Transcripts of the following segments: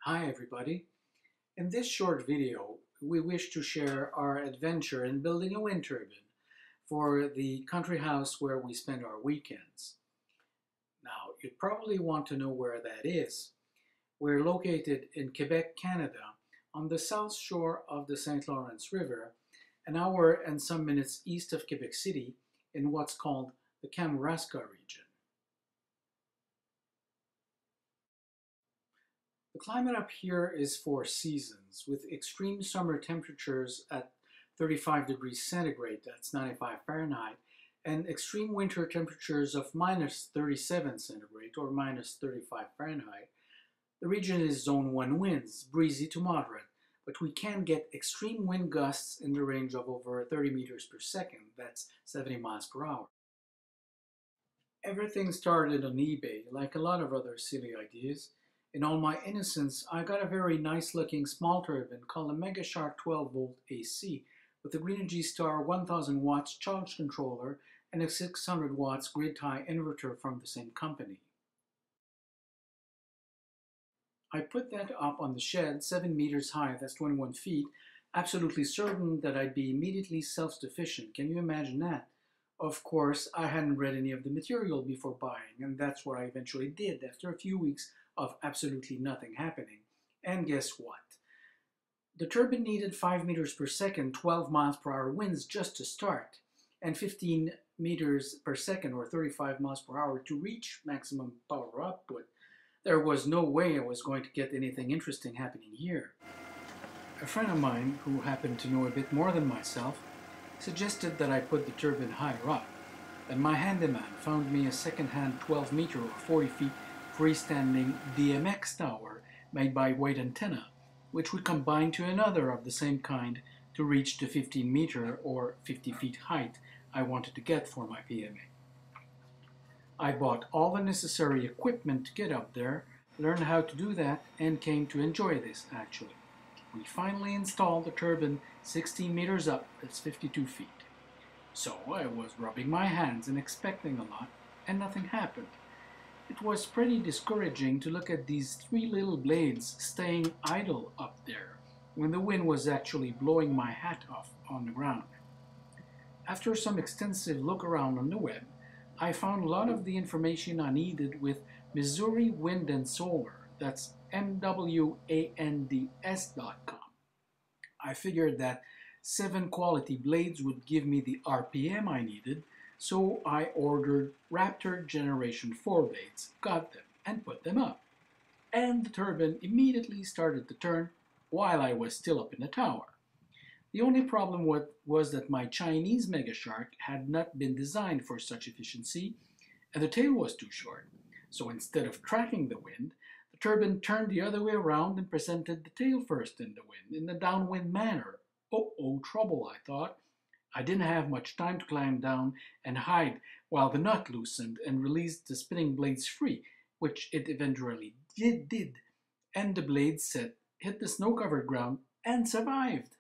Hi everybody. In this short video, we wish to share our adventure in building a wind turbine for the country house where we spend our weekends. Now, you'd probably want to know where that is. We're located in Quebec, Canada, on the south shore of the St. Lawrence River, an hour and some minutes east of Quebec City in what's called the Kamouraska region. The climate up here is four seasons, with extreme summer temperatures at 35 degrees centigrade, that's 95 Fahrenheit, and extreme winter temperatures of minus 37 centigrade or minus 35 Fahrenheit. The region is Zone 1 winds, breezy to moderate, but we can get extreme wind gusts in the range of over 30 meters per second, that's 70 miles per hour. Everything started on eBay, like a lot of other silly ideas. In all my innocence, I got a very nice looking small turbine called a MegaShark 12 volt AC with a Greenergy Star 1000 watts charge controller and a 600 watts grid tie inverter from the same company. I put that up on the shed, 7 meters high, that's 21 feet, absolutely certain that I'd be immediately self-sufficient. Can you imagine that? Of course, I hadn't read any of the material before buying, and that's what I eventually did after a few weeks of absolutely nothing happening. And guess what? The turbine needed 5 meters per second, 12 miles per hour winds just to start, and 15 meters per second or 35 miles per hour to reach maximum power output. There was no way I was going to get anything interesting happening here. A friend of mine, who happened to know a bit more than myself, suggested that I put the turbine higher up, and my handyman found me a second-hand 12 meter or 40 feet freestanding DMX tower made by White Antenna, which we combined to another of the same kind to reach the 15 meter or 50 feet height I wanted to get for my PMA. I bought all the necessary equipment to get up there, learned how to do that, and came to enjoy this actually. We finally installed the turbine 16 meters up, that's 52 feet. So I was rubbing my hands and expecting a lot, and nothing happened. It was pretty discouraging to look at these three little blades staying idle up there when the wind was actually blowing my hat off on the ground. After some extensive look around on the web, I found a lot of the information I needed with Missouri Wind and Solar, that's MWANDS.com. I figured that 7 quality blades would give me the RPM I needed, so I ordered Raptor Generation 4 blades, got them, and put them up. And the turbine immediately started to turn while I was still up in the tower. The only problem was that my Chinese MegaShark had not been designed for such efficiency, and the tail was too short. So instead of tracking the wind, the turbine turned the other way around and presented the tail first in the wind, in a downwind manner. Oh, trouble, I thought. I didn't have much time to climb down and hide while the nut loosened and released the spinning blades free, which it eventually did, and the blades set, hit the snow-covered ground, and survived.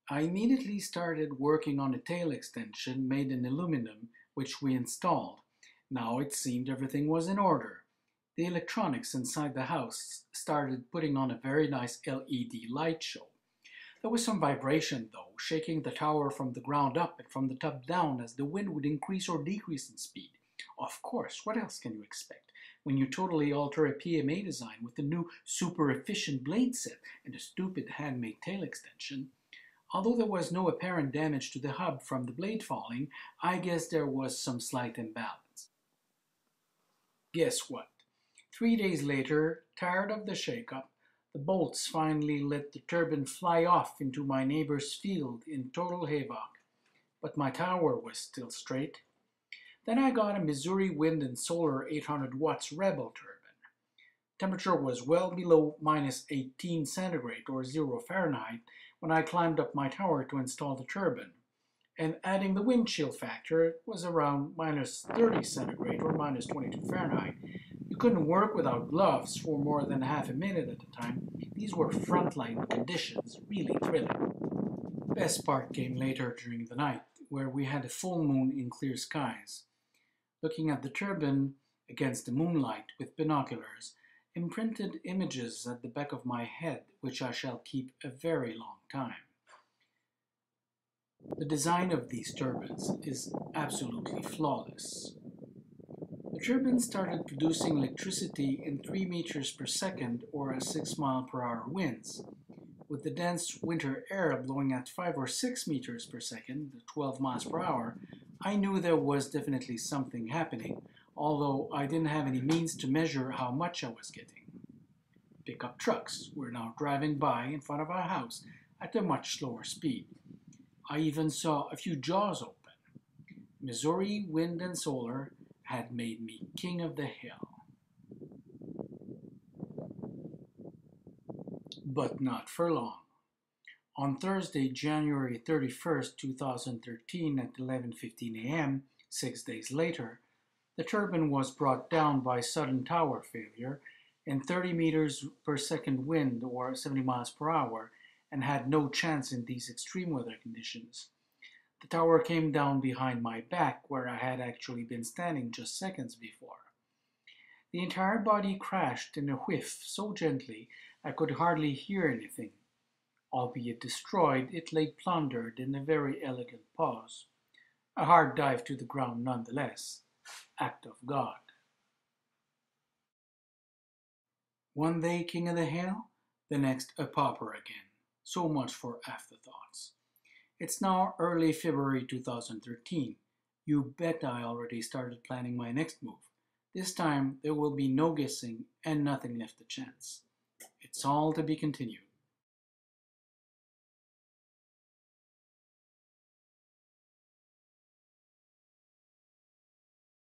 I immediately started working on a tail extension made in aluminum, which we installed. Now it seemed everything was in order. The electronics inside the house started putting on a very nice LED light show. There was some vibration though, shaking the tower from the ground up and from the top down as the wind would increase or decrease in speed. Of course, what else can you expect when you totally alter a PMA design with the new super efficient blade set and a stupid handmade tail extension? Although there was no apparent damage to the hub from the blade falling, I guess there was some slight imbalance. Guess what? 3 days later, tired of the shakeup, the bolts finally let the turbine fly off into my neighbor's field in total havoc, but my tower was still straight. Then I got a Missouri Wind and Solar 800 watts Rebel turbine. Temperature was well below minus 18 centigrade or 0 Fahrenheit when I climbed up my tower to install the turbine, and adding the wind chill factor, it was around minus 30 centigrade or minus 22 Fahrenheit. You couldn't work without gloves for more than half a minute at a time. These were frontline conditions, really thrilling. The best part came later during the night, where we had a full moon in clear skies. Looking at the turbine against the moonlight with binoculars, imprinted images at the back of my head, which I shall keep a very long time. The design of these turbines is absolutely flawless. The turbine started producing electricity in 3 meters per second or 6 mile/hour winds. With the dense winter air blowing at 5 or 6 meters per second, 12 miles per hour, I knew there was definitely something happening, although I didn't have any means to measure how much I was getting. Pickup trucks were now driving by in front of our house at a much slower speed. I even saw a few jaws open. Missouri Wind and Solar had made me king of the hill. But not for long. On Thursday, January 31st, 2013 at 11:15 a.m., 6 days later, the turbine was brought down by sudden tower failure in 30 meters per second wind or 70 miles per hour and had no chance in these extreme weather conditions. The tower came down behind my back where I had actually been standing just seconds before. The entire body crashed in a whiff so gently I could hardly hear anything. Albeit destroyed, it lay plundered in a very elegant pose. A hard dive to the ground nonetheless. Act of God. One day king of the hill, the next a pauper again. So much for afterthoughts. It's now early February 2013. You bet I already started planning my next move. This time there will be no guessing and nothing left to chance. It's all to be continued.